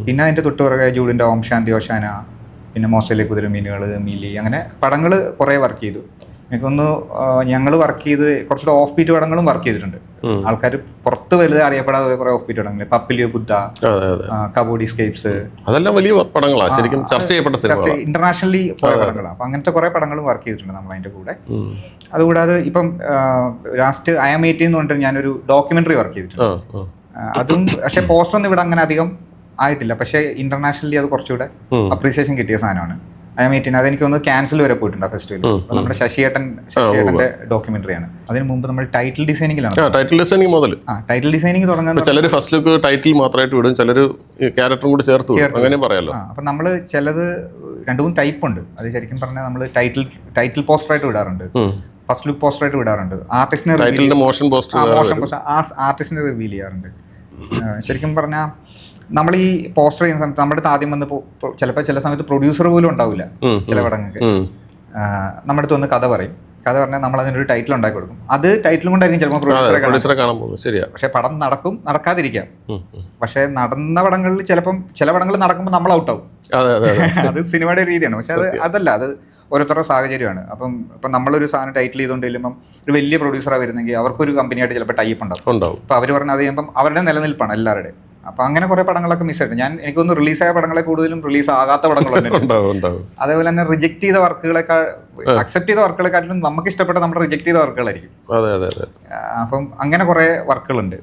പിന്നെ അതിന്റെ തൊട്ടുപുറകെ ജൂഡിന്റെ ഓം ശാന്തി ഓശാന, പിന്നെ മോസയിലെ കുതിരമീനുകൾ, മിലി, അങ്ങനെ പടങ്ങൾ കുറേ വർക്ക് ചെയ്തു. എനിക്കൊന്ന് ഞങ്ങൾ വർക്ക് ചെയ്ത് കുറച്ചുകൂടെ ഓഫ് ബീറ്റ് പടങ്ങളും വർക്ക് ചെയ്തിട്ടുണ്ട്. ആൾക്കാർ പുറത്ത് വലുത് അറിയപ്പെടാതെ കുറെ ഓഫ് ബീറ്റ് പടങ്ങൾ, പപ്പിലിയോ ബുദ്ധ, കബോഡി സ്കേപ്സ്, അതെല്ലാം വലിയ പടങ്ങളാണ്, ശരിക്കും ചർച്ച ചെയ്യപ്പെട്ട ഇന്റർനാഷണലി കുറെ പടങ്ങളാണ്. അപ്പൊ അങ്ങനത്തെ കുറെ പടങ്ങളും വർക്ക് ചെയ്തിട്ടുണ്ട് നമ്മൾ അതിന്റെ കൂടെ. അതുകൂടാതെ ഇപ്പം ലാസ്റ്റ് I Am 18 എന്ന് പറഞ്ഞിട്ട് ഞാനൊരു ഡോക്യുമെന്ററി വർക്ക് ചെയ്തിട്ടുണ്ട്. അതും പക്ഷെ പോസ്റ്റർ ഒന്നും ഇവിടെ അങ്ങനെ അധികം ആയിട്ടില്ല, പക്ഷെ ഇന്റർനാഷണലി അത് കുറച്ചുകൂടെ അപ്രീസിയേഷൻ കിട്ടിയ സാധനമാണ്. I Am 18 അതെനിക്ക് ഒന്ന് ക്യാൻസൽ വരെ പോയിട്ടുണ്ട് ആ ഫെസ്റ്റിവലിൽ. നമ്മുടെ ശശിയേട്ടന്റെ ഡോക്യുമെന്ററിയാണ്. അതിന് മുമ്പ് നമ്മൾ ടൈറ്റിൽ ഡിസൈനിങ്ങിലാണ്. ടൈറ്റിൽ ഡിസൈനിങ് തുടങ്ങുന്നത് ചിലർ ഫസ്റ്റ് ലുക്ക് ടൈറ്റിൽ മാത്രമായിട്ട് വിടും, ചിലർ ക്യാരക്ടറും കൂടി ചേർത്ത് അങ്ങനെ പറയാലോ. അപ്പൊ നമ്മൾ ചിലത് 2-3 ടൈപ്പ് ഉണ്ട്. അത് ശരിക്കും പറഞ്ഞാൽ നമ്മൾ ടൈറ്റിൽ പോസ്റ്ററായിട്ട് വിടാറുണ്ട്, ഫസ്റ്റ് ലുക്ക് പോസ്റ്ററായിട്ട് വിടാറുണ്ട്, ആർട്ടിസ്റ്റിനെ മോഷൻ പോസ്റ്റർ ആർട്ടിസ്റ്റിനെ റിവീൽ ചെയ്യാറുണ്ട്. ശരിക്കും പറഞ്ഞാൽ നമ്മൾ ഈ പോസ്റ്റർ ചെയ്യുന്ന സമയത്ത് നമ്മുടെ ആദ്യം വന്ന് ചിലപ്പോൾ ചില സമയത്ത് പ്രൊഡ്യൂസർ പോലും ഉണ്ടാവില്ല. ചില പടങ്ങൾക്ക് നമ്മുടെ അടുത്ത് വന്ന് കഥ പറഞ്ഞാൽ നമ്മൾ അതിനൊരു ടൈറ്റിൽ ഉണ്ടാക്കി കൊടുക്കും. അത് ടൈറ്റിലും കൊണ്ടായിരിക്കും ചിലപ്പോൾ പ്രൊഡ്യൂസറെ കാണാൻ പോകും. പക്ഷെ പടം നടക്കും, നടക്കാതിരിക്കാം. പക്ഷെ നടന്ന പടങ്ങളിൽ ചില പടങ്ങൾ നടക്കുമ്പോൾ നമ്മൾ ഔട്ടാവും. അത് സിനിമയുടെ രീതിയാണ്. പക്ഷെ അതല്ല, അത് ഓരോരുത്തരുടെ സാഹചര്യമാണ്. അപ്പം നമ്മളൊരു സാധനം ടൈറ്റിൽ ചെയ്തുകൊണ്ട് ചെല്ലുമ്പം ഒരു വലിയ പ്രൊഡ്യൂസറാണ് വരുന്നെങ്കിൽ അവർക്കൊരു കമ്പനിയായിട്ട് ചിലപ്പോൾ ടൈപ്പ് ഉണ്ടാവും. അപ്പോൾ അവർ പറഞ്ഞത് ചെയ്യുമ്പം അവരുടെ നിലനിൽപ്പാണ് എല്ലാവരുടെയും. അപ്പൊ അങ്ങനെ കുറെ പടങ്ങളൊക്കെ മിസ്സായിട്ട് എനിക്കൊന്ന് റിലീസായ പടങ്ങളെ കൂടുതലും റിലീസ് ആകാത്ത പടങ്ങളുണ്ട്. അതേപോലെ തന്നെ റിജക്ട് ചെയ്ത വർക്കുകളെക്കാൾ അക്സെപ്റ്റ് ചെയ്ത വർക്കുകളെക്കാട്ടിലും നമുക്ക് ഇഷ്ടപ്പെട്ട നമ്മുടെ റിജക്ട് ചെയ്ത വർക്കുകളായിരിക്കും. അപ്പം അങ്ങനെ കുറെ വർക്കുകളുണ്ട്.